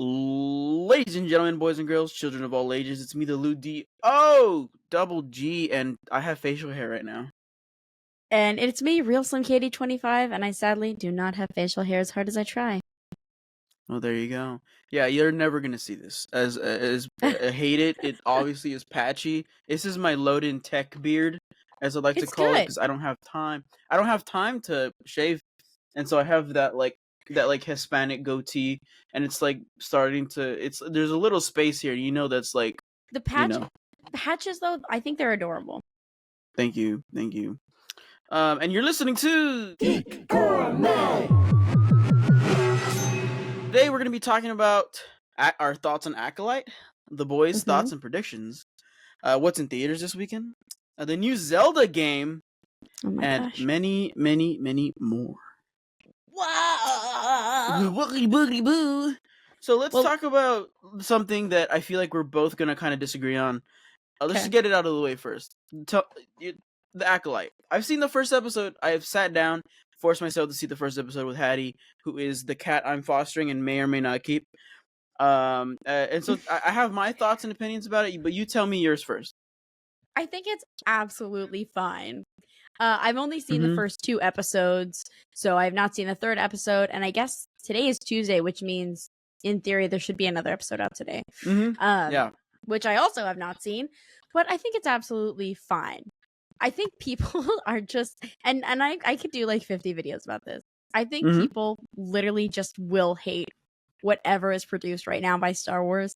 Ladies and gentlemen, boys and girls, children of all ages, it's me, the Lou D. O double G, and I have facial hair right now. And it's me, Real Slim Katie 25, and I sadly do not have facial hair as hard as I try. Well, there you go. Yeah, you're never gonna see this. As I hate it. It obviously is patchy. This is my load-in tech beard, as I like to It's call it, good. because I don't have time. I don't have time to shave, and so I have that Hispanic goatee, and it's like starting to. There's a little space here. That's like The patches, though, I think they're adorable. Thank you. And you're listening to Geek, Gourmet. Today we're going to be talking about our thoughts on Acolyte, the boys' thoughts and predictions, what's in theaters this weekend, the new Zelda game, and many, many, many more. Wow! Boogity boo. So let's talk about something that I feel like we're both going to kind of disagree on. Let's just get it out of the way first. The Acolyte. I've seen the first episode. I have sat down, forced myself to see the first episode with Hattie, who is the cat I'm fostering and may or may not keep. And so I have my thoughts and opinions about it, but you tell me yours first. I think it's absolutely fine. I've only seen the first 2 episodes, so I have not seen the 3rd episode, and I guess today is Tuesday, which means, in theory, there should be another episode out today. Yeah. Which I also have not seen, but I think it's absolutely fine. I think people are just, and I could do like 50 videos about this. I think people literally just will hate whatever is produced right now by Star Wars,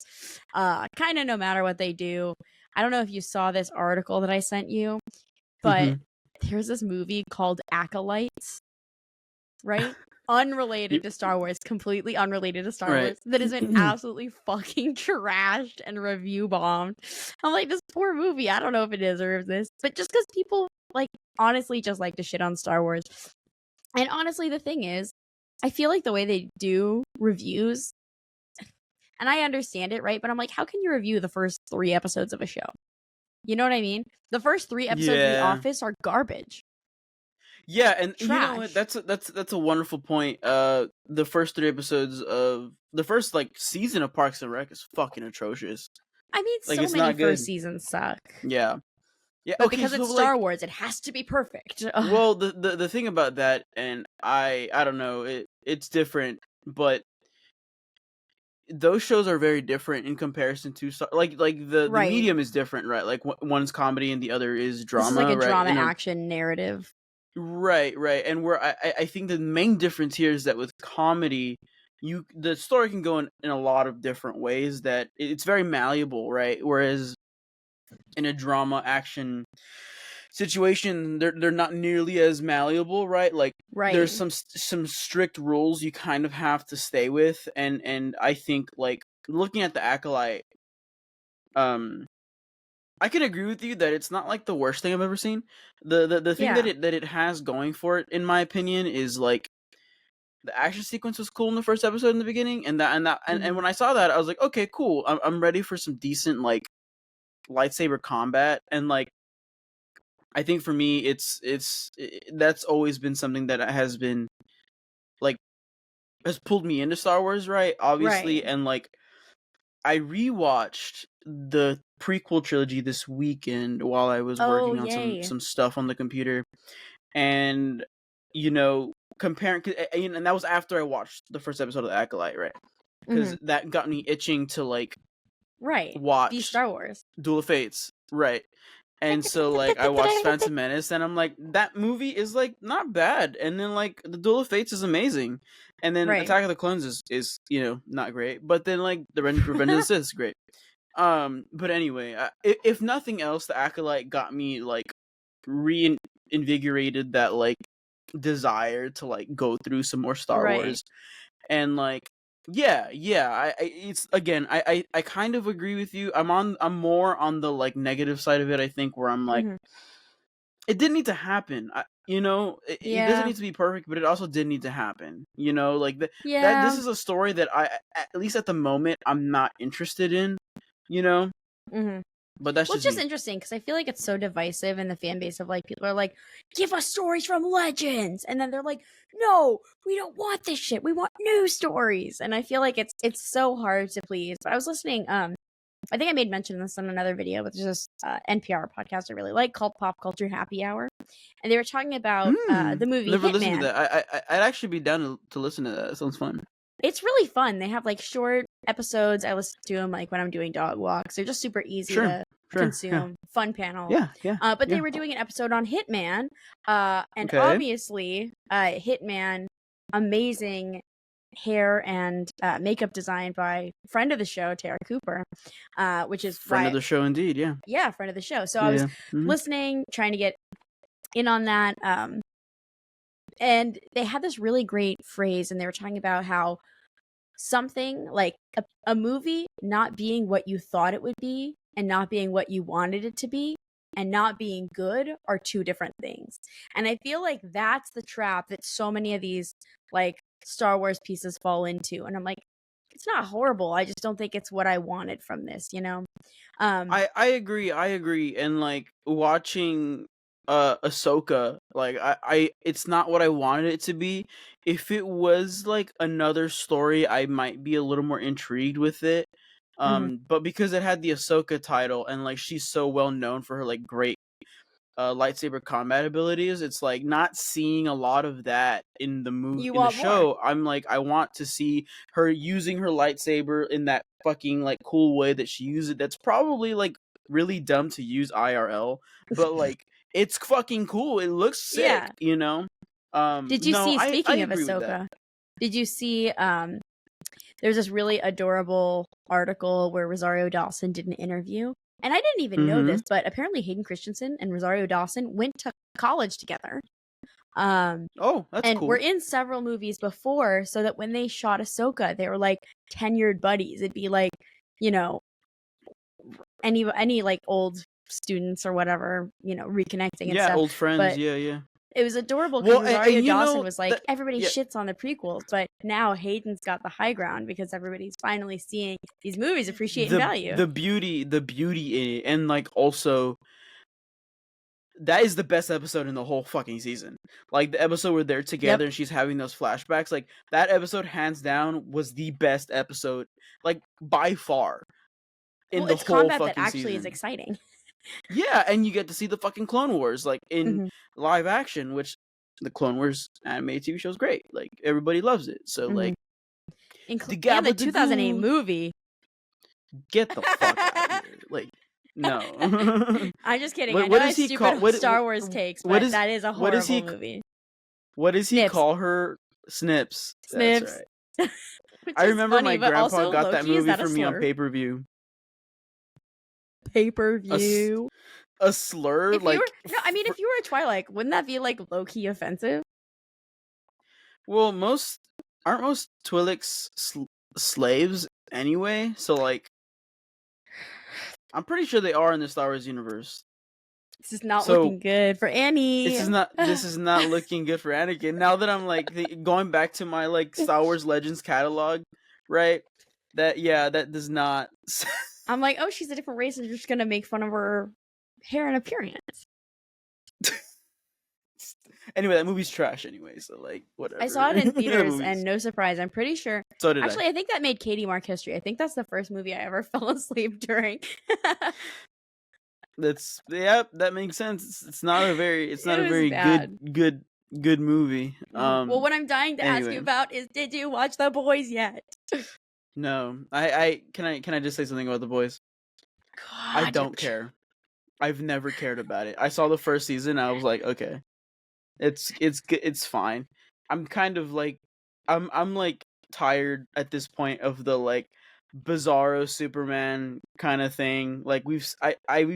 kind of no matter what they do. I don't know if you saw this article that I sent you, but there's this movie called Acolytes, right? Unrelated to Star Wars, completely unrelated to Star Wars, that has been absolutely fucking trashed and review bombed. I'm like, this poor movie, I don't know if it is or if this, but just because people honestly just like to shit on Star Wars. And honestly, the thing is, I feel like the way they do reviews, and I understand it, right? But I'm like, how can you review the first 3 episodes of a show? You know what I mean? The first 3 episodes of The Office are garbage. Yeah, and Trash. You know what? That's a wonderful point. The first 3 episodes of the first season of Parks and Rec is fucking atrocious. I mean, so many first seasons suck. Yeah. But okay, because it's Star Wars, it has to be perfect. Well, the thing about that, and I don't know, it's different, but those shows are very different in comparison to the medium is different, right? Like one's comedy and the other is drama. This is like a right? drama action narrative. Right. And where I think the main difference here is that with comedy, the story can go in a lot of different ways. That it's very malleable, right? Whereas in a drama action situation, they're not nearly as malleable, right? There's some strict rules you kind of have to stay with, and I think looking at the Acolyte, I can agree with you that it's not the worst thing I've ever seen. The thing that it has going for it, in my opinion, is the action sequence was cool in the first episode in the beginning, and when I saw that, I was like, okay, cool. I'm ready for some decent lightsaber combat, and I think for me, it's that's always been something that has been has pulled me into Star Wars, right? Obviously, and I rewatched the prequel trilogy this weekend while I was working on some stuff on the computer, and comparing, and that was after I watched the first episode of the Acolyte, right? Because that got me itching to watch these Star Wars Duel of Fates, right? And so I watched Phantom Menace, and I'm like, that movie is not bad, and then the Duel of Fates is amazing, and then Attack of the Clones is not great, but then the Revenge of the Sith is great. But anyway, if nothing else, the Acolyte got me reinvigorated that desire to go through some more Star Wars, and it's again, I kind of agree with you. I'm more on the negative side of it, I think, where I'm it didn't need to happen. It doesn't need to be perfect, but it also did need to happen. That this is a story that I, at least at the moment, I'm not interested in. but that's Well, it's just just me. interesting because I feel like it's so divisive in the fan base of like people are like, give us stories from legends, and then they're like, no, we don't want this shit. We want new stories, and I feel like it's so hard to please. But I was listening. I think I made mention of this on another video, but there's this NPR podcast I really like called Pop Culture Happy Hour, and they were talking about the movie Never listened to Hitman. that. I'd actually be down to listen to that. That sounds fun. It's really fun. They have like short episodes. I listen to them like when I'm doing dog walks. They're just super easy to consume. Fun panel. Yeah. But they were doing an episode on Hitman. And obviously, Hitman, amazing hair and makeup design by friend of the show, Tara Cooper, which is friend of the show indeed. Yeah, friend of the show. So I was listening, trying to get in on that. And they had this really great phrase, and they were talking about how something like a movie not being what you thought it would be and not being what you wanted it to be and not being good are two different things. And I feel like that's the trap that so many of these like Star Wars pieces fall into. And I'm like, it's not horrible. I just don't think it's what I wanted from this, you know? I agree. And like watching Ahsoka, like I it's not what I wanted it to be. If it was like another story, I might be a little more intrigued with it. But because it had the Ahsoka title and like she's so well known for her like great lightsaber combat abilities, it's like not seeing a lot of that in the movie in the show. I'm like, I want to see her using her lightsaber in that fucking like cool way that she used it. That's probably like really dumb to use IRL, but like it's fucking cool. It looks sick, you know. Did you see? Speaking of Ahsoka, did you see? There's this really adorable article where Rosario Dawson did an interview. And I didn't even know this, but apparently Hayden Christensen and Rosario Dawson went to college together. That's cool. And were in several movies before, so that when they shot Ahsoka, they were like tenured buddies. It'd be like, you know, any like old students or whatever, you know, reconnecting and stuff. Old friends. But yeah. It was adorable because Rosario Dawson was like, everybody shits on the prequels, but now Hayden's got the high ground because everybody's finally seeing these movies, appreciating value. The beauty in it, and like also, that is the best episode in the whole fucking season. Like the episode where they're together and she's having those flashbacks. Like that episode, hands down, was the best episode, like by far. In the whole combat fucking that actually season. Is exciting. Yeah, and you get to see the fucking Clone Wars, like, in live action, which the Clone Wars animated TV show is great. Like, everybody loves it. So, like... the 2008 movie. Get the fuck out of here. Like, no. I'm just kidding. I know I stupid Star Wars takes, but that is a horrible movie. What does he call her? Snips. Snips. That's right. I remember my grandpa got that movie for me on pay-per-view. Pay-per-view. A slur? Like if you were a Twilight, wouldn't that be like low-key offensive? Well, aren't most Twi'leks slaves anyway? So like, I'm pretty sure they are in the Star Wars universe. This is not looking good for Annie. This is not looking good for Anakin. Now that I'm like going back to my like Star Wars Legends catalog, right? That does not. I'm like, oh, she's a different race, and you're just gonna make fun of her hair and appearance. Anyway, that movie's trash anyway, so like whatever. I saw it in theaters, and no surprise, I'm pretty sure. So did I think that made Katie mark history. I think that's the first movie I ever fell asleep during. That makes sense. It's not a very good movie. Well, what I'm dying to ask you about is, did you watch The Boys yet? No. I can I just say something about The Boys? God. I don't care. I've never cared about it. I saw the first season, I was like, okay. It's fine. I'm kind of like I'm like tired at this point of the like bizarro Superman kind of thing. Like we've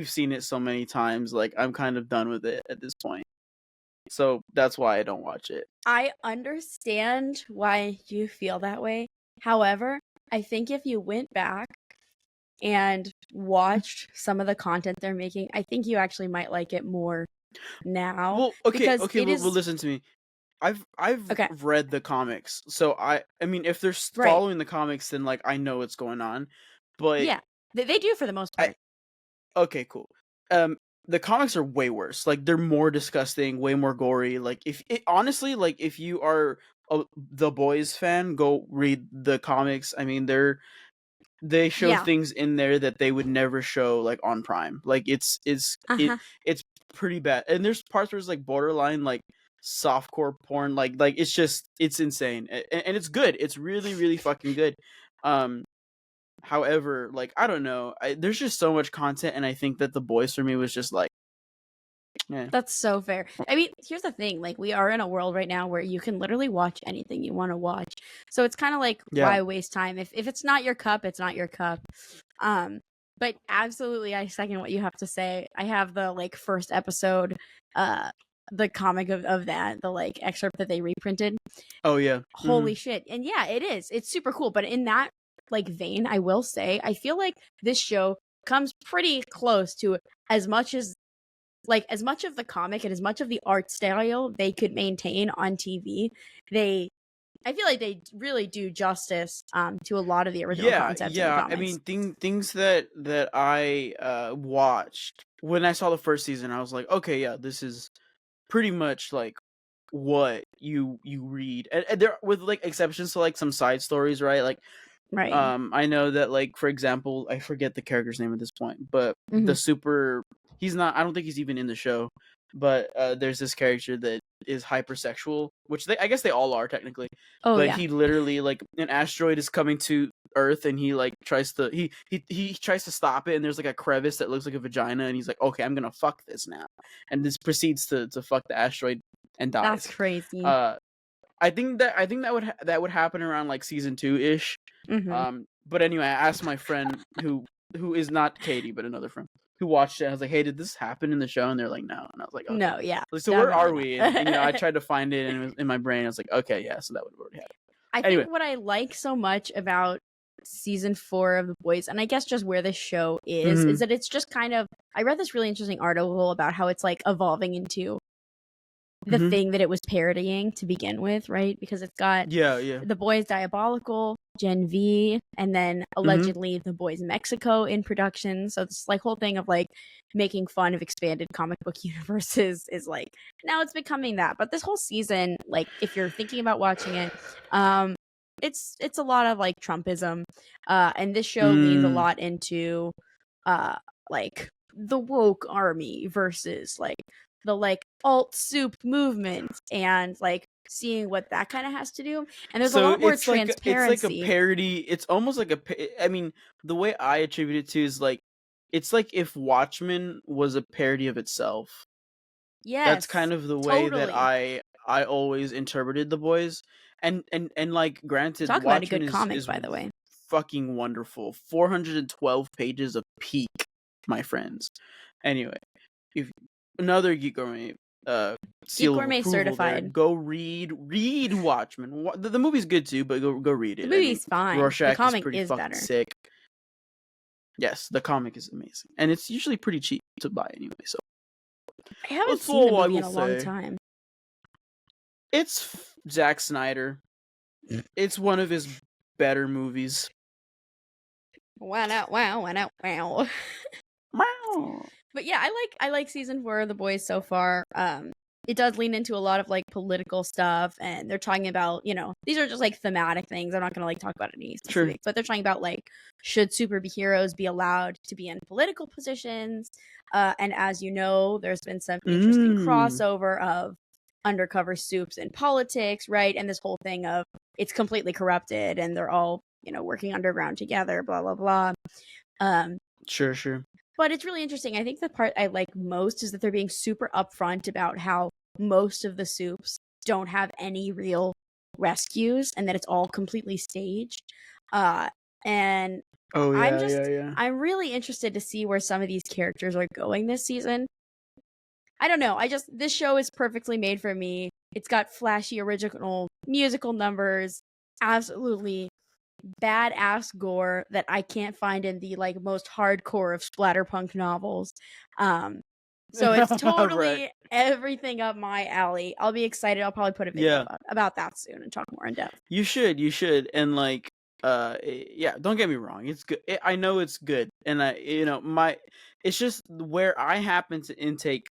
seen it so many times. Like I'm kind of done with it at this point. So that's why I don't watch it. I understand why you feel that way. However, I think if you went back and watched some of the content they're making, I think you actually might like it more now. Well, okay, well, listen to me. I've read the comics, so I mean, if they're following the comics, then like I know what's going on. But yeah, they do for the most part. okay, cool. The comics are way worse. Like they're more disgusting, way more gory. Like honestly, like if you are the Boys fan, go read the comics. I mean, they show Yeah. things in there that they would never show like on Prime. Like it's pretty bad. And there's parts where it's like borderline like softcore porn. Like it's insane. And it's good. It's really really fucking good. Um However, like I don't know, there's just so much content, and I think that The Boys for me was just like, yeah, That's so fair. I mean, here's the thing, like we are in a world right now where you can literally watch anything you want to watch. So it's kind of like yeah, why waste time if it's not your cup, it's not your cup. But absolutely I second what you have to say. I have the like first episode, the comic of that, the like excerpt that they reprinted. oh yeah, Holy shit. And yeah, it is. It's super cool, but in that like vein, I will say I feel like this show comes pretty close to as much as of the comic and as much of the art style they could maintain on TV. I feel like they really do justice to a lot of the original concepts in the yeah. comics. I mean, things that I watched when I saw the first season, I was like, okay, yeah, this is pretty much like what you read, and there with like exceptions to like some side stories, right? Like right. I know that like for example, I forget the character's name at this point, but Mhm. the super he's not I don't think he's even in the show, but there's this character that is hypersexual, which I guess they all are technically. Oh But yeah. he literally like an asteroid is coming to Earth and he like tries to he tries to stop it, and there's like a crevice that looks like a vagina, and he's like, okay, I'm gonna fuck this now, and this proceeds to fuck the asteroid and dies. That's crazy. I think that would happen around like season 2-ish. Mhm. But anyway, I asked my friend who is not Katie but another friend who watched it. I was like, "Hey, did this happen in the show?" And they're like, "No." And I was like, "Okay." No, yeah. Like, so where are definitely we? not. And I tried to find it, and it was in my brain. I was like, "Okay, yeah." So that would already happen. I Anyway. think what I like so much about season 4 of The Boys, and I guess just where this show is that it's just kind of, I read this really interesting article about how it's like evolving into the thing that it was parodying to begin with, right? Because it's got Yeah. The Boys Diabolical, Gen V, and then allegedly The Boys Mexico in production. So this like whole thing of like making fun of expanded comic book universes is like now it's becoming that. But this whole season, like if you're thinking about watching it, it's a lot of like Trumpism. And this show leans a lot into like the woke army versus like the like alt soup movement and like seeing what that kind of has to do. And there's a lot more transparency. It's like a parody. It's almost like I mean, the way I attribute it to is like it's like if Watchmen was a parody of itself. Yes, that's kind of the way that I always interpreted The Boys. And like granted, talk about Watchmen a good comic, is by the way, fucking wonderful. 412 pages of peak, my friends. Anyway, if another Geek Gourmet seal Geek Gourmet of approval certified. there, go read Watchmen. The movie's good too, but go read it. The movie's fine. Rorschach the comic is pretty is fucking better. sick. Yes, the comic is amazing, and it's usually pretty cheap to buy anyway. So I haven't that's seen the all I movie in a will long say. time. It's Zack Snyder. It's one of his better movies. Wow. Wow. But yeah, I like season 4 of The Boys so far. It does lean into a lot of like political stuff, and they're talking about, you know, these are just like thematic things. I'm not gonna like talk about any specifics, but they're talking about like, should superheroes be allowed to be in political positions? And as you know, there's been some interesting crossover of undercover soups in politics, right? And this whole thing of it's completely corrupted and they're all, you know, working underground together, blah blah blah. Sure. But it's really interesting. I think the part I like most is that they're being super upfront about how most of the soups don't have any real rescues and that it's all completely staged. And I'm really interested to see where some of these characters are going this season. I don't know. This show is perfectly made for me. It's got flashy original musical numbers, absolutely badass gore that I can't find in the like most hardcore of splatterpunk novels. So it's totally everything up my alley. I'll be excited. I'll probably put a video about that soon and talk more in depth. You should. And like yeah, don't get me wrong, it's good. I know it's good, and it's just where I happen to intake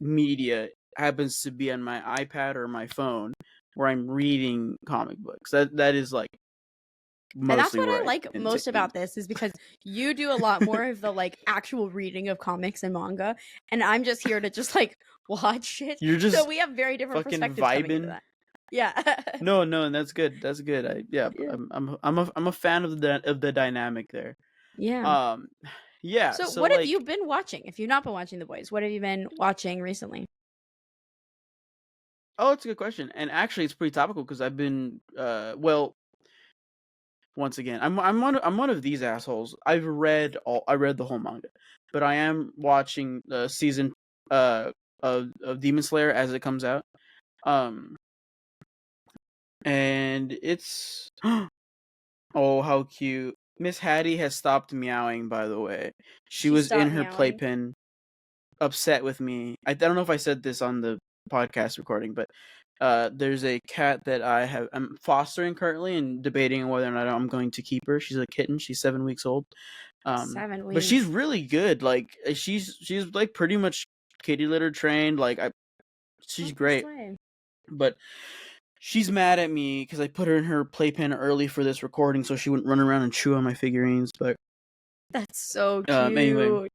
media happens to be on my iPad or my phone, where I'm reading comic books. That is like And that's mostly what where I I like intake most about this, is because you do a lot more of the like actual reading of comics and manga, and I'm just here to just like watch it. You're So just we have very different fucking perspectives coming into vibing. that. Yeah. No, and that's good. That's good. Yeah. I'm a fan of the dynamic there. Yeah. Um, yeah. So So what have like, you been watching? If you've not been watching The Boys, what have you been watching recently? oh, it's a good question, and actually, it's pretty topical because I've been well. Once again, I'm one of these assholes. I read the whole manga, but I am watching the season of Demon Slayer as it comes out. Um, and it's oh, how cute. Miss Hattie has stopped meowing, by the way. She She was in stopped her meowing. playpen, upset with me. I don't know if I said this on the podcast recording, but there's a cat that I'm fostering currently and debating whether or not I'm going to keep her. She's a kitten. She's 7 weeks old. 7 But she's weeks. really good. Like she's like pretty much kitty litter trained. She's Oh, great. slay. But she's mad at me because I put her in her playpen early for this recording, so she wouldn't run around and chew on my figurines. But That's so cute. anyway,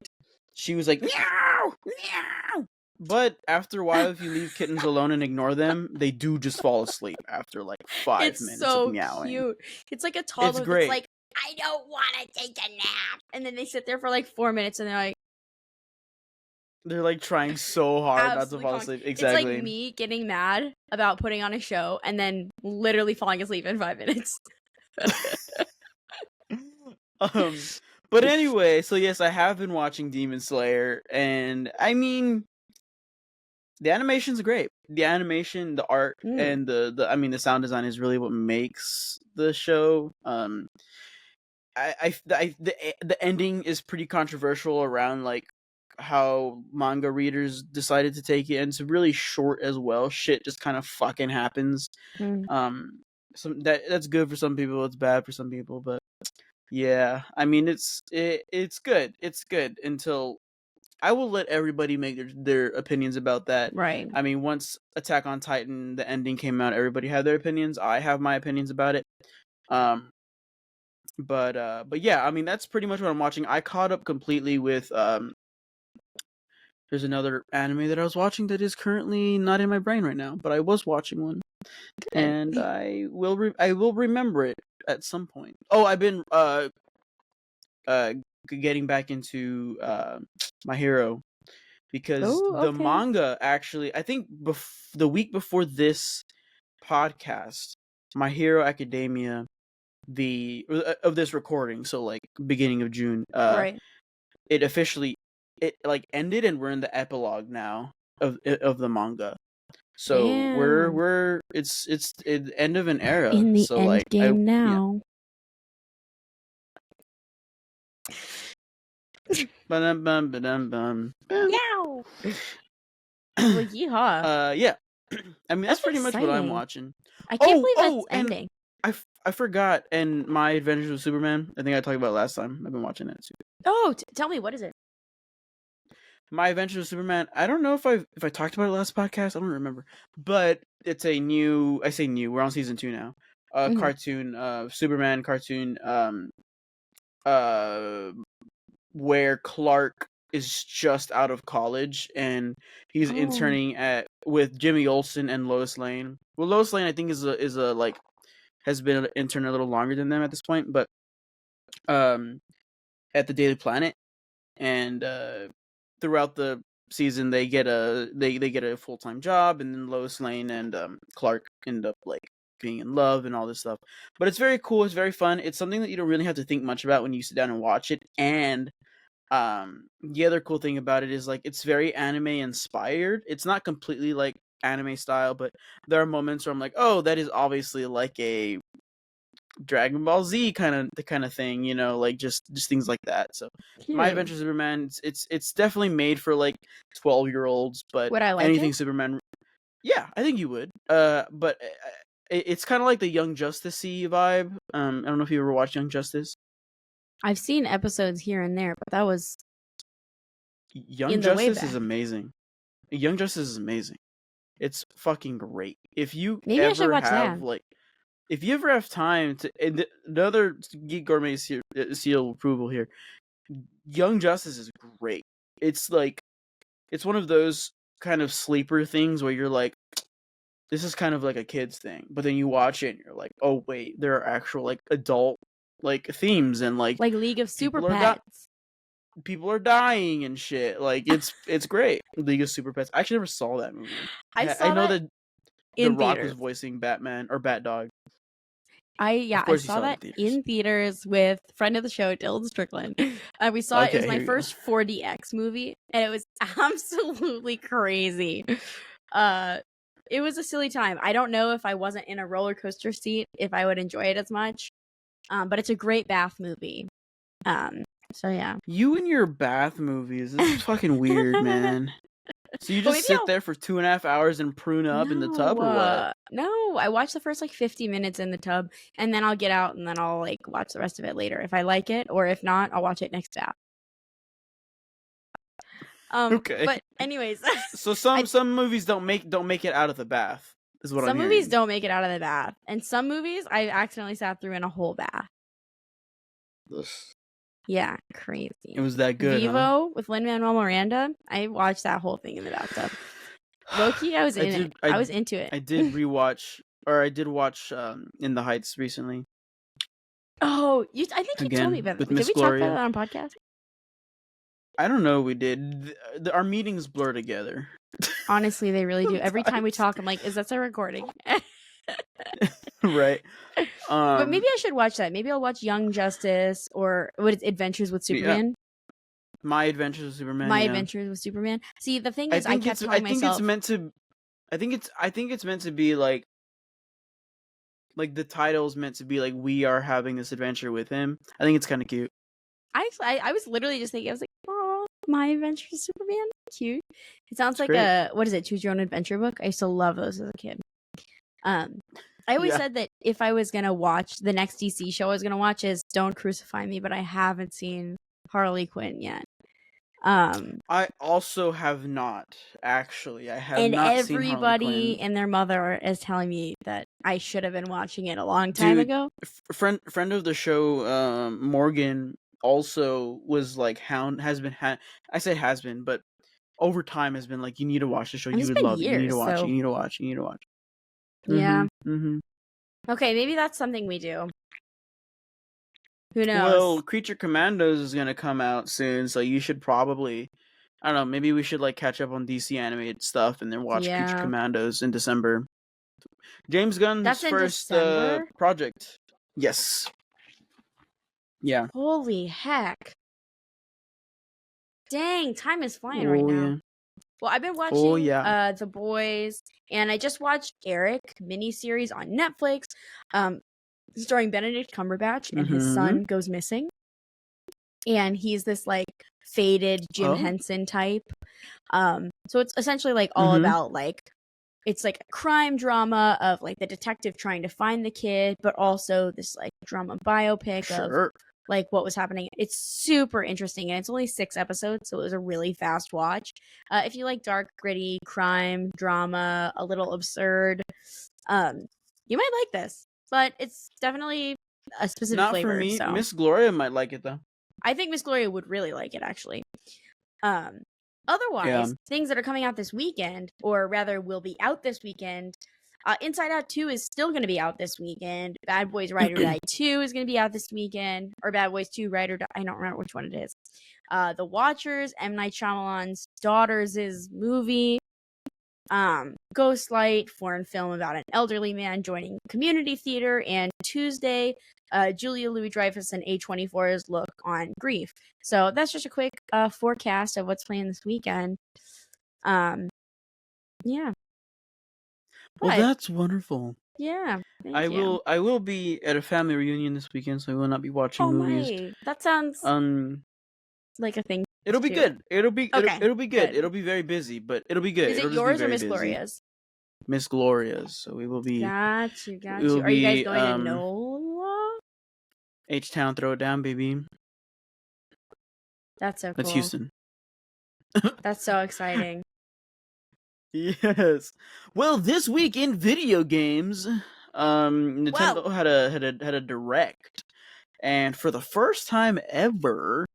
she was like meow meow. But after a while, if you leave kittens alone and ignore them, they do just fall asleep after like 5 It's minutes so of meowing. cute. It's like a toddler that's great. like, I don't want to take a nap. And then they sit there for like 4 minutes and they're like trying so hard not to absolutely fall falling. asleep. It's Exactly. like me getting mad about putting on a show and then literally falling asleep in 5 minutes. But anyway, so yes, I have been watching Demon Slayer, and I mean, the animation's great. The animation, the art, and the sound design is really what makes the show. The ending is pretty controversial around like how manga readers decided to take it, and it's really short as well. Shit just kind of fucking happens. That's good for some people, it's bad for some people, but yeah, I mean it's good. It's good until I will let everybody make their opinions about that. Right. I mean, once Attack on Titan, the ending came out, everybody had their opinions. I have my opinions about it. But yeah, I mean that's pretty much what I'm watching. I caught up completely with there's another anime that I was watching that is currently not in my brain right now, but I was watching one. Good. And I will remember it at some point. Oh, I've been getting back into My Hero because the manga actually, I think the week before this podcast, My Hero Academia, of this recording, so like beginning of June, right. it officially like ended, and we're in the epilogue now of the manga. So we're it's the end of an era. In the so end like game now. Ba-dum-bum. Yow! Well, yeehaw. Yeah. I mean that's pretty exciting. much what I'm watching. I can't believe that's ending. I forgot. And My Adventures with Superman, I think I talked about it last time. I've been watching that too. Oh, tell me, what is it? My Adventures with Superman. I don't know if I talked about it last podcast. I don't remember. But it's a new. I say new. We're on season 2 now. Cartoon. Superman cartoon. Where Clark is just out of college and he's interning with Jimmy Olsen and Lois Lane. Well, Lois Lane I think is a like has been an intern a little longer than them at this point, but at the Daily Planet, and throughout the season they get a full-time job, and then Lois Lane and Clark end up like being in love and all this stuff. But it's very cool, it's very fun. It's something that you don't really have to think much about when you sit down and watch it. And the other cool thing about it is like it's very anime inspired. It's not completely like anime style, but there are moments where I'm like, oh, that is obviously like a Dragon Ball Z kind of thing, you know, like just things like that. So My Adventures with Superman, it's definitely made for like 12-year-olds, but would I like anything it? Superman, yeah, I think you would. But it's kind of like the Young Justice-y vibe. I don't know if you ever watched Young Justice. I've seen episodes here and there, but that was Young in the way Justice is back. amazing. Young Justice is amazing. It's fucking great. If you Maybe I should ever watch have that. if you ever have time to, and another Geek Gourmet seal approval here. Young Justice is great. It's like, it's one of those kind of sleeper things where you're like, this is kind of like a kid's thing, but then you watch it and you're like, oh wait, there are actual like adult like themes and like League of Super people are Pets. people are dying and shit. Like it's great. League of Super Pets. I actually never saw that movie. I know that that The in Rock was theaters. voicing Batman or Bat Dog. I Of course you saw saw it that in theaters. in theaters with friend of the show, Dylan Strickland. We saw it. It was Okay, my here we go. first 4DX movie, and it was absolutely crazy. It was a silly time. I don't know if I wasn't in a roller coaster seat, if I would enjoy it as much. But it's a great bath movie. So yeah. You and your bath movies. This is fucking weird, man. So you Well, just maybe sit there for 2.5 hours and prune up in the tub, or what? No, I watch the first like 50 minutes in the tub, and then I'll get out and then I'll like watch the rest of it later if I like it, or if not, I'll watch it next bath. Okay. But anyways, So some movies don't make it out of the bath. Is what some I'm movies hearing. don't make it out of the bath, and some movies I accidentally sat through in a whole bath. Ugh. Yeah, crazy. It was that good. Vivo huh? with Lin-Manuel Miranda. I watched that whole thing in the bathtub. Low-key, I was in it. I was into it. I did rewatch, or I did watch In the Heights recently. Oh, I think you told me Again, about with that. Did Miss we Gloria. talk about that on podcast? I don't know. We did. Our meetings blur together. Honestly, they really do. Every time we talk, I'm like, "Is that a recording?" Right. But maybe I should watch that. Maybe I'll watch Young Justice or what is Adventures with Superman. My Adventures with Superman. My Adventures with Superman. See, the thing is, I kept telling myself. I think it's meant to be like the title's meant to be like, we are having this adventure with him. I think it's kind of cute. I was literally just thinking, I was like, oh, My Adventures with Superman, cute. It sounds like great. a what is it? Choose Your Own Adventure book. I used to love those as a kid. I always said that if I was gonna watch the next DC show, I was gonna watch is Don't Crucify Me, but I haven't seen Harley Quinn yet. I also have not, actually. I have not seen Harley Quinn. And everybody and their mother is telling me that I should have been watching it a long time ago. Friend of the show, Morgan, also was like has been, but over time has been like, you need to watch the show. You would love it. You need to watch it. You need to watch it. You need to watch it. Yeah. Mm-hmm. Okay, maybe that's something we do. Who knows? Well, Creature Commandos is gonna come out soon, so you should probably, I don't know, maybe we should like catch up on DC animated stuff and then watch Creature Commandos in December. James Gunn's first project. Yes. Yeah. Holy heck. Dang, time is flying right now. Yeah. Well, I've been watching The Boys, and I just watched Eric miniseries on Netflix, starring Benedict Cumberbatch, and his son goes missing. And he's this like faded Jim Henson type. So it's essentially like all about like, it's like a crime drama of like the detective trying to find the kid, but also this like drama biopic of like what was happening. It's super interesting, and it's only 6 episodes, so it was a really fast watch. If you like dark, gritty crime drama, a little absurd, you might like this. But it's definitely a specific flavor. Not for me. So. Miss Gloria might like it though. I think Miss Gloria would really like it, actually. Otherwise, things that are coming out this weekend, or rather will be out this weekend, Inside Out 2 is still going to be out this weekend. Bad Boys Ride or Die 2 is going to be out this weekend. Or Bad Boys 2 Ride or Die. I don't remember which one it is. The Watchers, M. Night Shyamalan's Daughters' movie. Ghostlight, foreign film about an elderly man joining community theater. And Tuesday, Julia Louis-Dreyfus and A24's look on grief. So that's just a quick forecast of what's playing this weekend. Yeah. Well, that's wonderful. Yeah. I will be at a family reunion this weekend, so I will not be watching movies. My. That sounds like a thing. It'll be good. It'll be good. Good. It'll be very busy, but it'll be good. Is it yours or Miss Gloria's? Miss Gloria's. So we will be. Got you. We will Are you guys be going to NOLA? H-Town, throw it down, baby. That's so cool. That's Houston. That's so exciting. Yes. Well, this week in video games, Nintendo had a direct, and for the first time ever,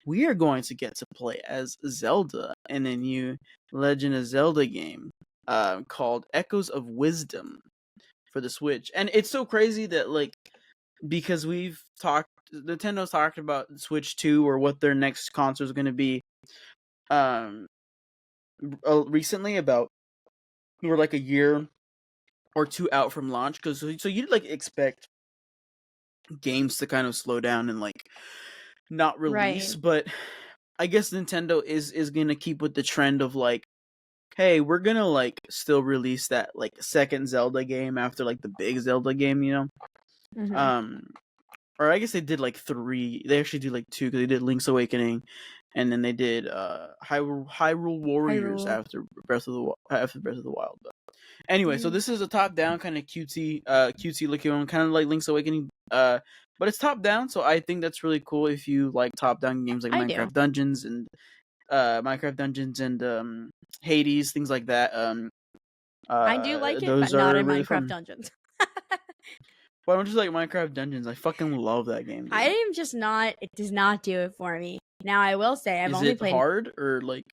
we are going to get to play as Zelda in a new Legend of Zelda game, called Echoes of Wisdom for the Switch. And it's so crazy that, like, because Nintendo's talked about Switch 2 or what their next console is going to be, recently, about we're like a year or two out from launch, because so you'd like expect games to kind of slow down and like not release, Right. but I guess Nintendo is gonna keep with the trend of like, hey, we're gonna like still release that like second Zelda game after like the big Zelda game, you know. Mm-hmm. Or I guess they did like 3. They actually do like 2, because they did Link's Awakening, and then they did Hyrule Warriors after Breath of the Wild. But anyway, so this is a top-down kind of cutesy looking one, kind of like Link's Awakening. But it's top-down, so I think that's really cool if you like top-down games like Minecraft Dungeons and Hades, things like that. I do like it, but not in really Minecraft Dungeons. Why don't you like Minecraft Dungeons? I fucking love that game, dude. I am just not. It does not do it for me. Now I will say I've only played. Is it hard or like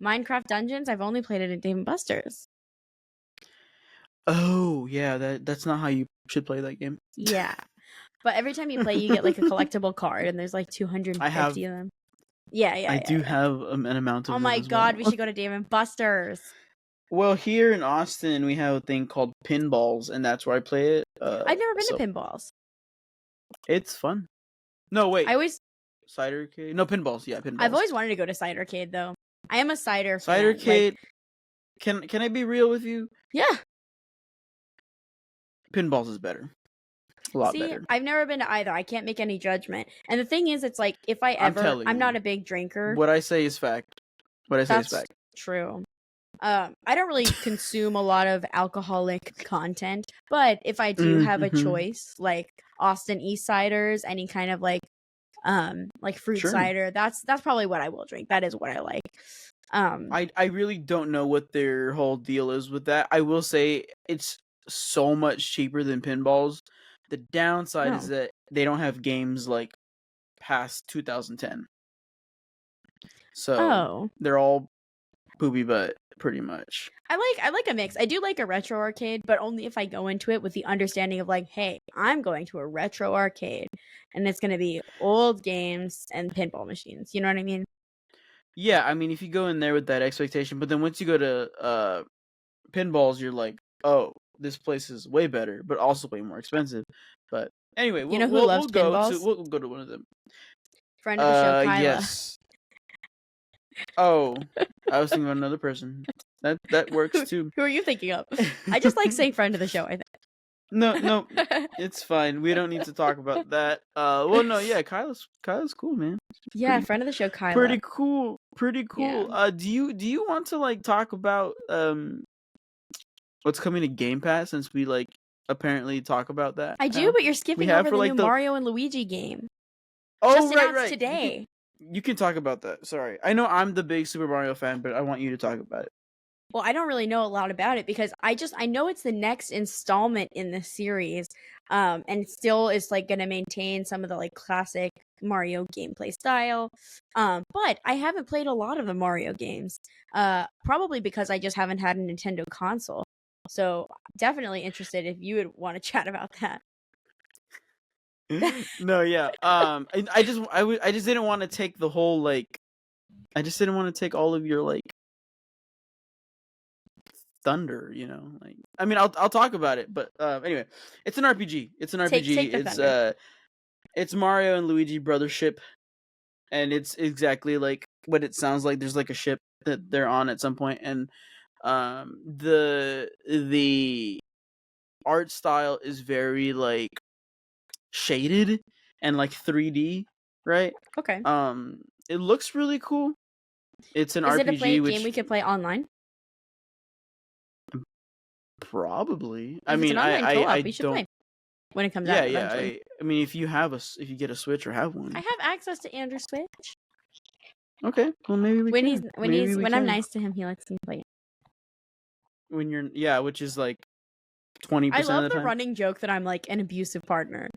Minecraft Dungeons? I've only played it at Dave & Buster's. Oh yeah, that's not how you should play that game. Yeah, but every time you play, you get like a collectible card, and there's like 250 of them. Yeah. I do have an amount of. Oh my god, we should go to Dave & Buster's. Well, here in Austin, we have a thing called Pinballs, and that's where I play it. I've never been to Pinballs. It's fun. No, wait. I always Cider Arcade. No, Pinballs. Yeah, Pinballs. I've always wanted to go to Cider Arcade, though. I am a cider fan. Cider Arcade. Like, can I be real with you? Yeah. Pinballs is better. A lot better. I've never been to either. I can't make any judgment. And the thing is, it's like if I'm not a big drinker. What I say is fact. That's true. I don't really consume a lot of alcoholic content, but if I do have a choice, like Austin East ciders, any kind of like fruit cider, that's probably what I will drink. That is what I like. I really don't know what their whole deal is with that. I will say it's so much cheaper than Pinballs. The downside is that they don't have games like past 2010. So they're all poopy butt, pretty much. I like a mix. I do like a retro arcade, but only if I go into it with the understanding of like, hey, I'm going to a retro arcade, and it's going to be old games and pinball machines. You know what I mean? Yeah, I mean, if you go in there with that expectation, but then once you go to Pinballs, you're like, oh, this place is way better, but also way more expensive. But anyway, you know who loves pinballs? We'll go to one of them. Friend of the show, Kyla. Yes. Oh, I was thinking about another person. That works too. Who are you thinking of? I just like saying friend of the show, I think. No, it's fine. We don't need to talk about that. Well, no, yeah, Kyla's cool, man. Yeah, friend of the show, Kyla. Pretty cool. Yeah. Do you want to like talk about what's coming to Game Pass, since we like apparently talk about that? I do, but you're skipping over the new Mario and Luigi game. Oh, just announced today. You can talk about that. Sorry. I know I'm the big Super Mario fan, but I want you to talk about it. Well, I don't really know a lot about it because I know it's the next installment in the series. And it still is like going to maintain some of the like classic Mario gameplay style. But I haven't played a lot of the Mario games. Probably because I just haven't had a Nintendo console. So definitely interested if you would want to chat about that. No, yeah. I just didn't want to take the whole like. I just didn't want to take all of your like thunder, you know. Like, I mean, I'll talk about it, but anyway, it's an RPG. It's Mario and Luigi Brothership, and it's exactly like what it sounds like. There's like a ship that they're on at some point, and the art style is very like shaded and like 3D, right? Okay. It looks really cool. It's an RPG. Is it a game we could play online? Probably. I If it's mean, an online I co-op, we should don't. play when it comes Yeah, out yeah. eventually. I mean, if you get a Switch or have one. I have access to Andrew's Switch. Okay, well maybe we can. When I'm nice to him, he lets me play it. When you're which is like 20% I of love the the time. running joke that I'm like an abusive partner.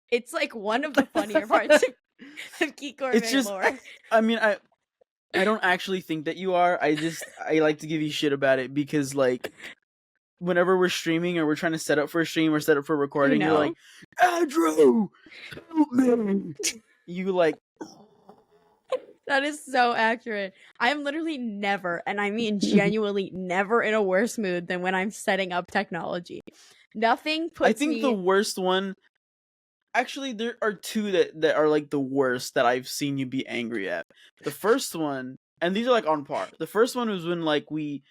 It's like one of the funnier parts of Geek Gourmet It's just, lore. I mean, I don't actually think that you are. I like to give you shit about it because like whenever we're streaming or we're trying to set up for a stream or set up for a recording, you're like, Andrew, help me. You like. That is so accurate. I'm literally never, and I mean genuinely never, in a worse mood than when I'm setting up technology. Nothing puts I think the worst one. Actually, there are two that are like the worst that I've seen you be angry at. The first one, and these are like on par. The first one was when like we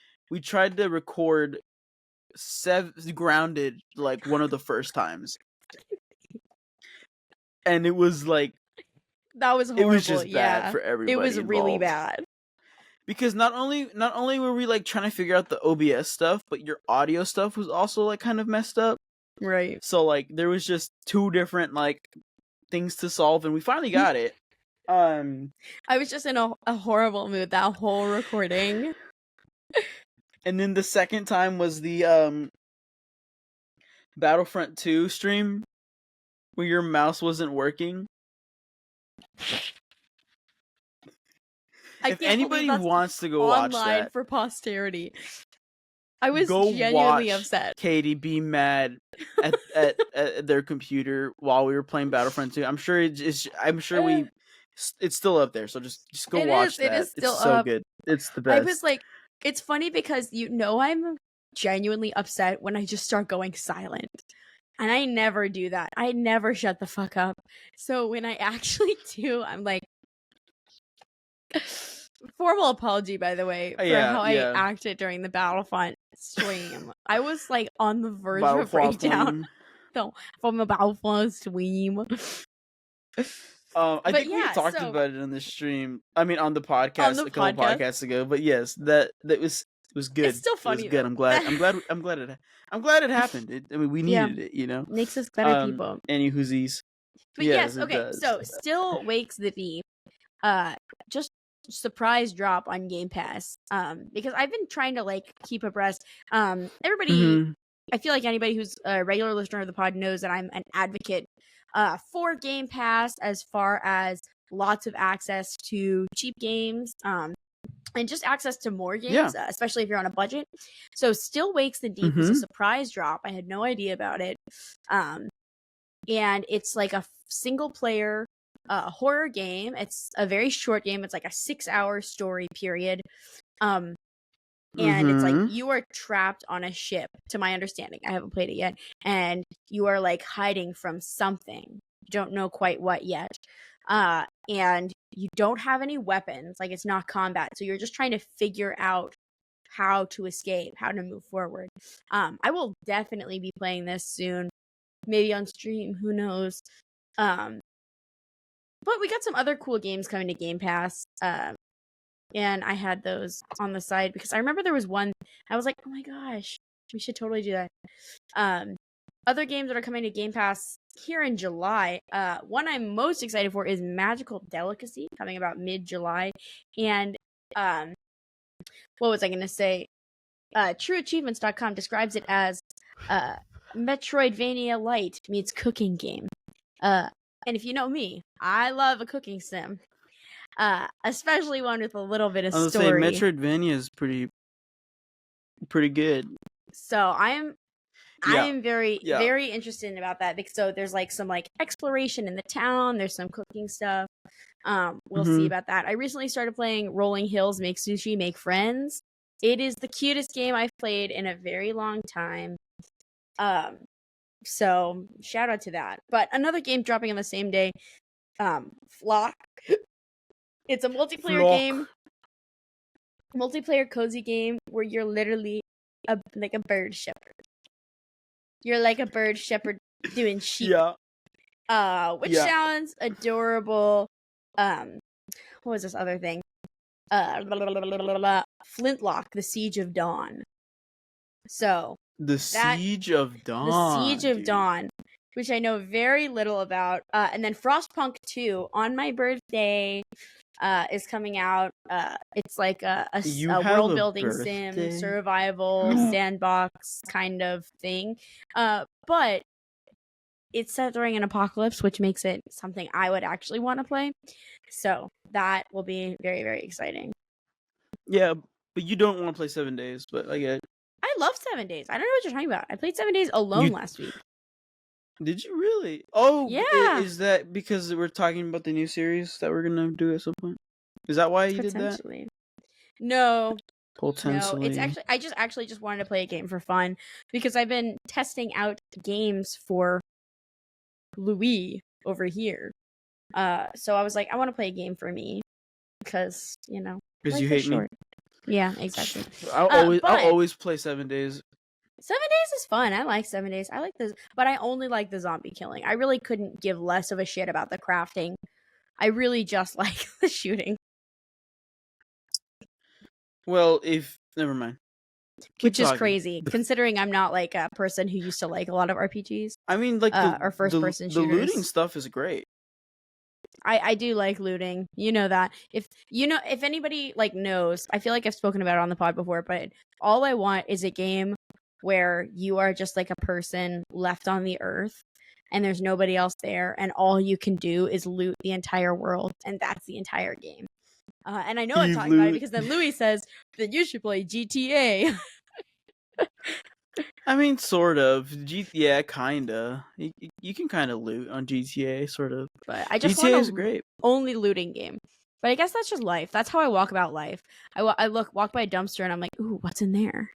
tried to record Grounded like one of the first times, and it was like that was horrible. It was just bad for everybody. It was really involved. bad. Because not only were we like trying to figure out the OBS stuff, but your audio stuff was also like kind of messed up. Right. So like there was just two different like things to solve, and we finally got it. I was just in a horrible mood that whole recording. And then the second time was the Battlefront 2 stream where your mouse wasn't working. If anybody wants to go watch that for posterity, I was genuinely upset. Katie be mad at their computer while we were playing Battlefront 2. I'm sure it's still up there. So just go watch that. It is still it's so up. good. It's the best. I was like, it's funny because I'm genuinely upset when I just start going silent. And I never do that. I never shut the fuck up. So when I actually do, I'm like, formal apology, by the way, for how I acted during the Battlefront stream. I was like on the verge of a breakdown. So from the Battlefront stream. I think we talked about it on the stream. I mean, on the podcast a couple podcasts ago. But yes, that was good. It's still funny. It was good. I'm glad it happened. We needed it. You know, makes us better people. Any whoosies. But yes, okay. So Still Wakes the Deep. Just surprise drop on Game Pass. Because I've been trying to like keep abreast. Everybody. I feel like anybody who's a regular listener of the pod knows that I'm an advocate for Game Pass as far as lots of access to cheap games and just access to more games, especially if you're on a budget. So Still Wakes the Deep was a surprise drop. I had no idea about it. And it's like a single player horror game. It's a very short game. It's like a 6-hour story period. And it's like you are trapped on a ship, to my understanding. I haven't played it yet. And you are like hiding from something. You don't know quite what yet. And you don't have any weapons. Like, it's not combat. So you're just trying to figure out how to escape, how to move forward. I will definitely be playing this soon. Maybe on stream. Who knows? But we got some other cool games coming to Game Pass. And I had those on the side because I remember there was one I was like, oh my gosh, we should totally do that. Other games that are coming to Game Pass here in July. One I'm most excited for is Magical Delicacy, coming about mid-July. And what was I going to say? TrueAchievements.com describes it as Metroidvania Light meets cooking game. And if you know me, I love a cooking sim. Especially one with a little bit of story. I was saying Metroidvania is pretty good. So I'm very very interested about that because there's like some like exploration in the town. There's some cooking stuff. We'll see about that. I recently started playing Rolling Hills Make Sushi Make Friends. It is the cutest game I've played in a very long time. So shout out to that. But another game dropping on the same day, Flock. It's a multiplayer game, multiplayer cozy game where you're literally like a bird shepherd. You're like a bird shepherd doing sheep. Which sounds adorable. What was this other thing? Flintlock, The Siege of Dawn. So The Siege of Dawn. Siege of dude. Dawn, which I know very little about. And then Frostpunk 2 on my birthday is coming out. It's like a world building sim, survival, sandbox kind of thing. But it's set during an apocalypse, which makes it something I would actually want to play. So that will be very, very exciting. Yeah, but you don't want to play 7 days, but I get it. I love 7 days. I don't know what you're talking about. I played 7 days alone last week. Did you really? Oh, yeah. Is that because we're talking about the new series that we're gonna do at some point? Is that why you did that? No. Potentially. No, it's actually I just wanted to play a game for fun because I've been testing out games for Louis over here. So I was like, I want to play a game for me because because you hate me. Yeah, exactly. I'll always play 7 days. 7 days is fun. I like 7 days. I like this, but I only like the zombie killing. I really couldn't give less of a shit about the crafting. I really just like the shooting. Well, never mind. Which is crazy, considering I'm not like a person who used to like a lot of RPGs. I mean, like or first-person shooters. The looting stuff is great. I do like looting. You know that. If anybody like knows, I feel like I've spoken about it on the pod before, but all I want is a game where you are just like a person left on the earth and there's nobody else there, and all you can do is loot the entire world, and that's the entire game. And I know I'm talking about it because then Louis says that you should play GTA. I mean, sort of. Yeah, kinda. You can kind of loot on GTA, sort of. But I just GTA want is great. Only looting game. But I guess that's just life. That's how I walk about life. I walk by a dumpster and I'm like, ooh, what's in there?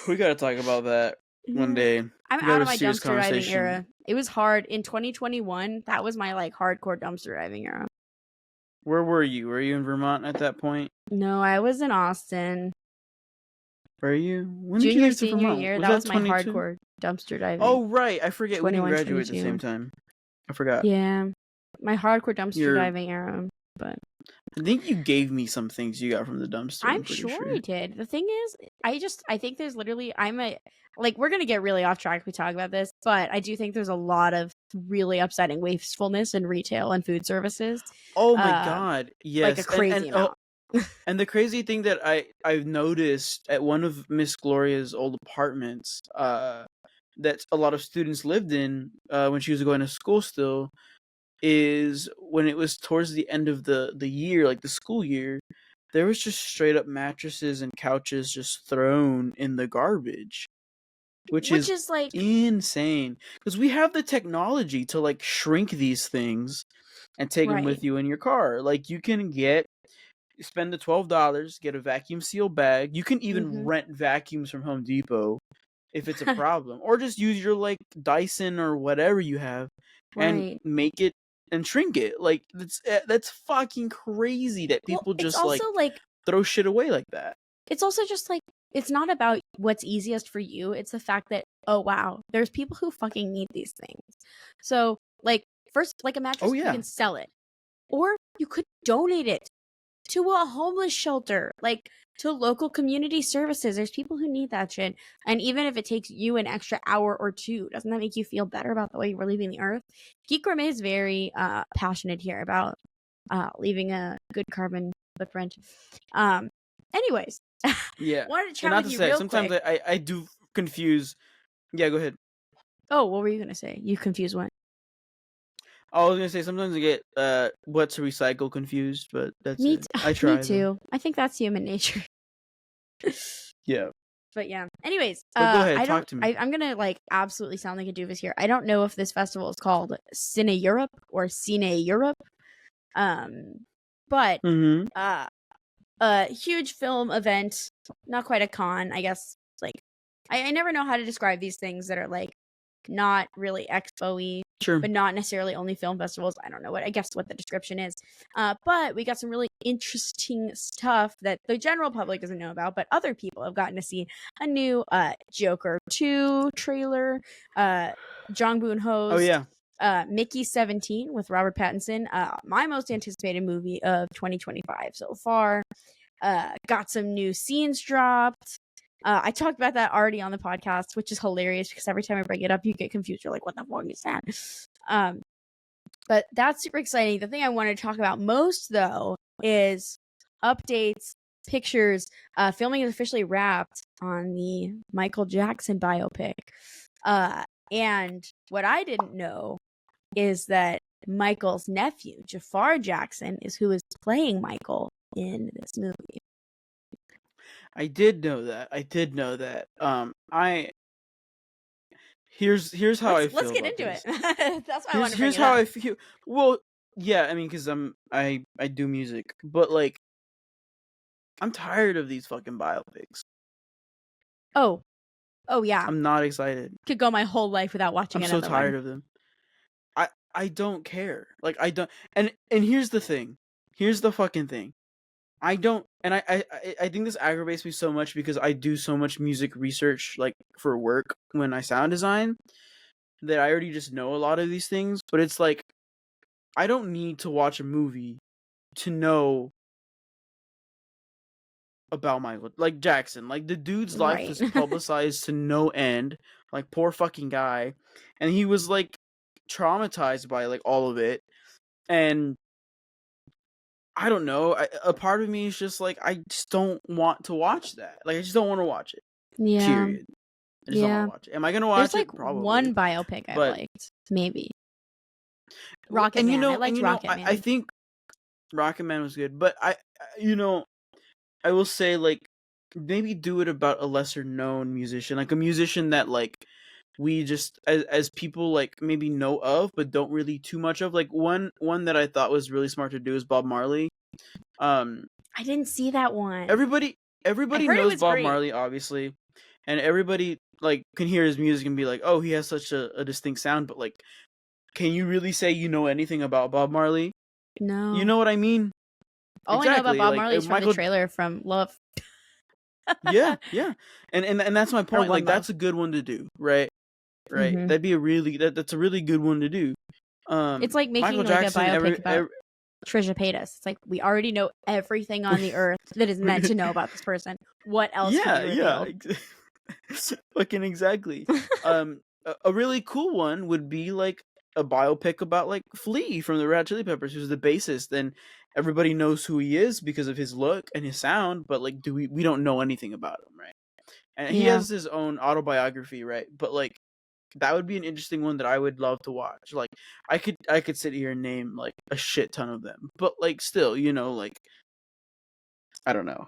We gotta talk about that one day. I'm out of my dumpster driving era. It was hard in 2021. That was my like hardcore dumpster driving era. Where were you? Were you in Vermont at that point? No, I was in Austin. Were you? When Junior, did you get to senior Vermont? year. That was my hardcore dumpster diving. Oh, right. I forget. We didn't graduate at the same time. I forgot. Yeah. My hardcore dumpster diving era. But I think you gave me some things you got from the dumpster. I'm sure I did. The thing is, I think there's literally, we're going to get really off track if we talk about this, but I do think there's a lot of really upsetting wastefulness in retail and food services. Oh my God. Yes. Like a crazy amount. And the crazy thing that I've noticed at one of Miss Gloria's old apartments that a lot of students lived in when she was going to school still is when it was towards the end of the year, like the school year, there was just straight up mattresses and couches just thrown in the garbage. Which is like insane. Because we have the technology to like shrink these things and take them with you in your car. Like you can spend the $12, get a vacuum seal bag. You can even rent vacuums from Home Depot if it's a problem. Or just use your like Dyson or whatever you have and make it and shrink it. Like that's fucking crazy that people just like throw shit away like that. It's also just like, it's not about what's easiest for you. It's the fact that, oh wow, there's people who fucking need these things. So like first, like a mattress, you can sell it, or you could donate it to a homeless shelter, like to local community services. There's people who need that shit. And even if it takes you an extra hour or two, doesn't that make you feel better about the way you're leaving the earth? Geek Gourmet is very passionate here about leaving a good carbon footprint. Anyways, wanted to chat with you real sometimes quick. I do confuse. Yeah, go ahead. Oh, what were you gonna say? You confuse what? I was gonna say sometimes I get what to recycle confused, but that's me. I try. Me too. Though. I think that's human nature. Yeah. But yeah. Anyways, go ahead. Talk to me. I'm gonna like absolutely sound like a doofus here. I don't know if this festival is called Cine Europe or Cine Europe. But a huge film event, not quite a con, I guess. Like, I never know how to describe these things that are like not really expo-y, but not necessarily only film festivals. I don't know what the description is. But we got some really interesting stuff that the general public doesn't know about, but other people have gotten to see. A new Joker 2 trailer, Jong Boon-ho's. Oh yeah. Mickey 17 with Robert Pattinson, my most anticipated movie of 2025 so far. Got some new scenes dropped. I talked about that already on the podcast, which is hilarious because every time I bring it up, you get confused. You're like, what the fuck is that? But that's super exciting. The thing I wanted to talk about most, though, is updates, pictures. Filming is officially wrapped on the Michael Jackson biopic. And what I didn't know is that Michael's nephew, Jafar Jackson, is who is playing Michael in this movie. I did know that. Here's how I feel. Let's get about into this. it. That's why I want to bring Here's it how up. I feel. Well, yeah, I mean, because I do music, but like, I'm tired of these fucking biopics. Oh yeah. I'm not excited. Could go my whole life without watching I'm another so tired one. of them. I don't care. Like, I don't. And here's the thing. Here's the fucking thing. I don't, and I think this aggravates me so much because I do so much music research, like, for work when I sound design, that I already just know a lot of these things. But it's like, I don't need to watch a movie to know about Michael, like, Jackson. Like, the dude's life Right. was publicized to no end. Like, poor fucking guy, and he was like traumatized by like all of it, and I don't know. A part of me is just like, I just don't want to watch that. Like, I just don't want to watch it. Yeah. Period. I just don't Yeah. want to watch it. Am I gonna watch There's like it? Probably. one biopic I But- liked, maybe. Well, Rocket and Man. I liked Rocket Man. I think Rocket Man was good, but I will say, like, maybe do it about a lesser known musician, like a musician that, like, we just as people, like, maybe know of but don't really too much of. Like, one that I thought was really smart to do is Bob Marley. I didn't see that one. Everybody heard it knows was Bob great. Marley, obviously, and everybody, like, can hear his music and be like, oh, he has such a distinct sound, but, like, can you really say you know anything about Bob Marley? No. You know what I mean? All I know about Exactly, Bob like, Marley is from Michael- the trailer from Love. yeah, and that's my point. One Like, Love. that's a good one to do, right? Mhm. That'd be that's a really good one to do. It's like making Michael like Jackson, a biopic about Trisha Paytas. It's like, we already know everything on the earth that is meant to know about this person. What else could be revealed? Fucking exactly. A really cool one would be like a biopic about, like, Flea from the Red Hot Chili Peppers, who's the bassist, and everybody knows who he is because of his look and his sound, but, like, we don't know anything about him, right? And he Yeah. has his own autobiography, right? But, like, that would be an interesting one that I would love to watch. Like, I could sit here and name, like, a shit ton of them, but, like, still, like, I don't know.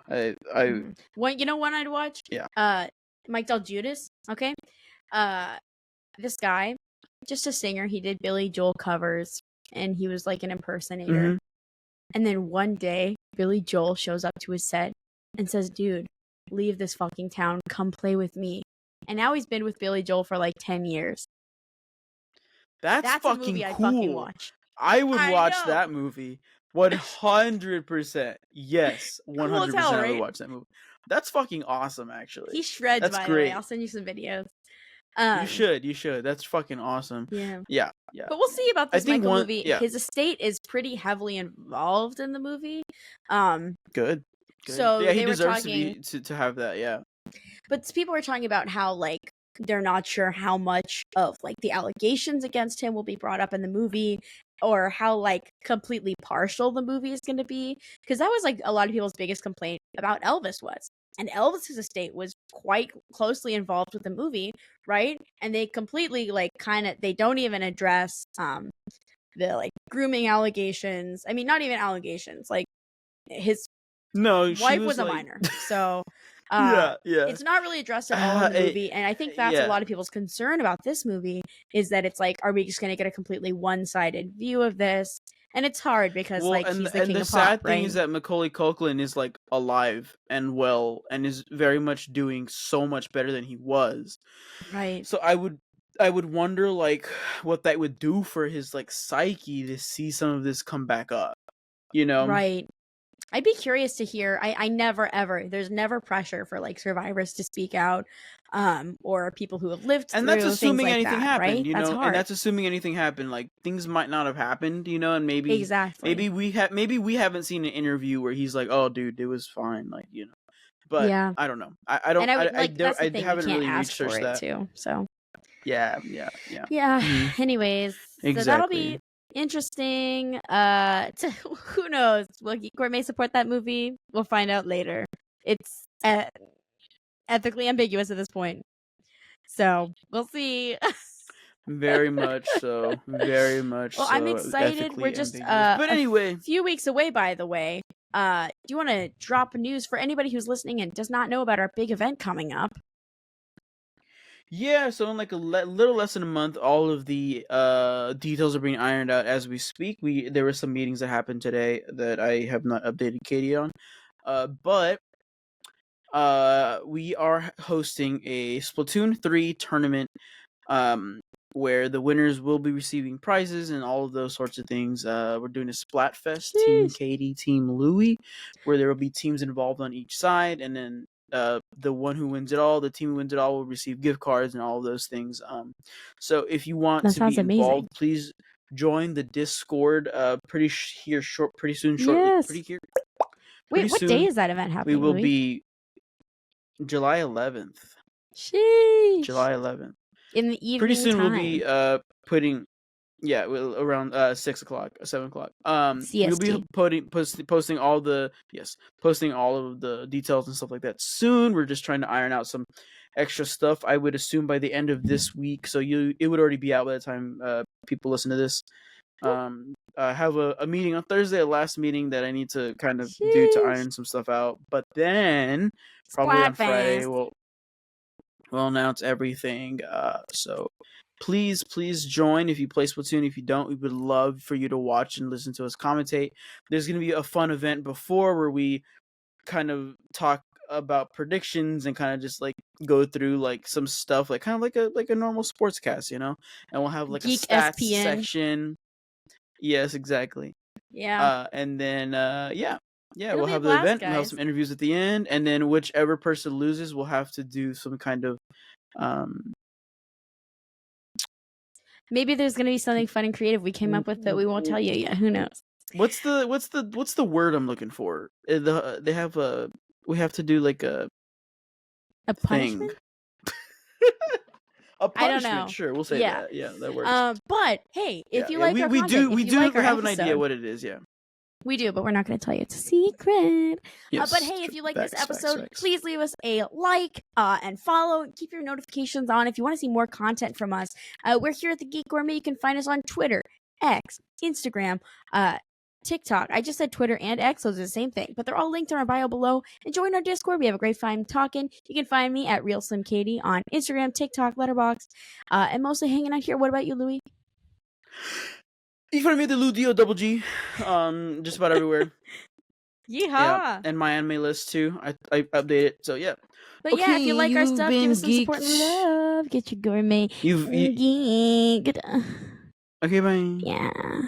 What, you know what I'd watch? Yeah. Mike Del Judas. Okay. This guy, just a singer. He did Billy Joel covers, and he was like an impersonator. Mhm. And then one day, Billy Joel shows up to his set and says, "Dude, leave this fucking town. Come play with me." And now he's been with Billy Joel for like 10 years. That's a fucking movie I'd cool. fucking watch. I would I watch know. that movie 100%. Yes, 100%. hell, I right? would watch that movie. That's fucking awesome, actually. He shreds, That's by the way. great. I'll send you some videos. You should. That's fucking awesome. Yeah. Yeah. But we'll see about this think Michael one- movie. yeah. His estate is pretty heavily involved in the movie. Good. So yeah, he they were deserves talking, to have that. Yeah. but people were talking about how, like, they're not sure how much of, like, the allegations against him will be brought up in the movie, or how, like, completely partial the movie is going to be, because that was, like, a lot of people's biggest complaint about Elvis was. And Elvis's estate was quite closely involved with the movie, right? And they completely, like, they don't even address the, like, grooming allegations. I mean, not even allegations. Like, his No, she wife was a like- minor. So yeah. it's not really addressed at all in the movie. And I think that's a yeah. lot of people's concern about this movie, is that it's like, are we just going to get a completely one-sided view of this? And it's hard because, Well, like, and, he's the king the of sad pop, thing right? is that Macaulay Culkin is, like, alive and well and is very much doing so much better than he was. Right. So I would wonder, like, what that would do for his, like, psyche to see some of this come back up. Right. I'd be curious to hear. I never ever. There's never pressure for, like, survivors to speak out, or people who have lived And through that's assuming things like anything that, happened, right? That's hard. and that's assuming anything happened. Like, things might not have happened, and maybe exactly. maybe we haven't seen an interview where he's like, "Oh, dude, it was fine," like, But Yeah. I don't know. I don't. And I would I that's the I thing. haven't We can't really ask for researched it that. too. So Yeah. yeah. Mhm. Anyways, so that'll be Exactly. interesting. Who knows? Will Geek Gourmet support that movie? We'll find out later. It's ethically ambiguous at this point. So we'll see. Very much so. Very much Well, so. I'm excited. We're Ethically just ambiguous. But anyway, a few weeks away, by the way. Do you want to drop news for anybody who's listening and does not know about our big event coming up? yeah. So in like a little less than a month, all of the details are being ironed out as we speak. There were some meetings that happened today that I have not updated Katie on. But we are hosting a Splatoon 3 tournament where the winners will be receiving prizes and all of those sorts of things. We're doing a Splatfest, Team Sheesh. Katie, Team Louie, where there will be teams involved on each side, and then the one who wins it all, the team who wins it all, will receive gift cards and all of those things. So if you want That to be sounds amazing. involved, please join the Discord. Pretty soon, shortly. Yes. Pretty Wait, what soon, day is that event we happening? will Louis? be July 11th. Sheesh. July 11th. In the evening Pretty soon time. we'll be putting around 6 o'clock, 7 o'clock. We'll be CST. posting all the posting all of the details and stuff like that soon. We're just trying to iron out some extra stuff. I would assume by the end of this week, so it would already be out by the time people listen to this. I have a meeting on Thursday, a last meeting that I need to kind of do to iron some stuff out. But then probably on Friday we'll announce everything. So please join if you play Splatoon. If you don't, we would love for you to watch and listen to us commentate. There's going to be a fun event before where we kind of talk about predictions and kind of just like go through like some stuff, like kind of like a normal sportscast, and we'll have like Geek a stats SPN section. Yes, exactly. Yeah. And then It'll we'll be a have the blast, event. We'll have guys. some interviews at the end, and then whichever person loses will have to do some kind of maybe there's gonna be something fun and creative we came up with that we won't tell you yet. Who knows? What's the word I'm looking for? They have we have to do like a punishment. A punishment. I don't know. Sure, we'll say that. Yeah, that works. But hey, if you like our we content, we if you do like our have an episode, idea what it is. Yeah, we do, but we're not going to tell you. It's a secret. Yes, but hey, if you like this episode, facts. please leave us a like and follow. Keep your notifications on if you want to see more content from us. We're here at the Geek Gourmet. You can find us on Twitter, X, Instagram, TikTok. I just said Twitter and X, those are the same thing, but they're all linked in our bio below. And join our Discord. We have a great time talking. You can find me at Real Slim Katie on Instagram, TikTok, Letterboxd, and mostly hanging out here. What about you, Louis? You find me at the Ludio Double G, just about everywhere. Yeehaw! Yeah, and my anime list too. I update it, so yeah. But yeah, if you like our stuff, give us some support and love. Get your gourmet. You've geek. Okay, bye. Yeah.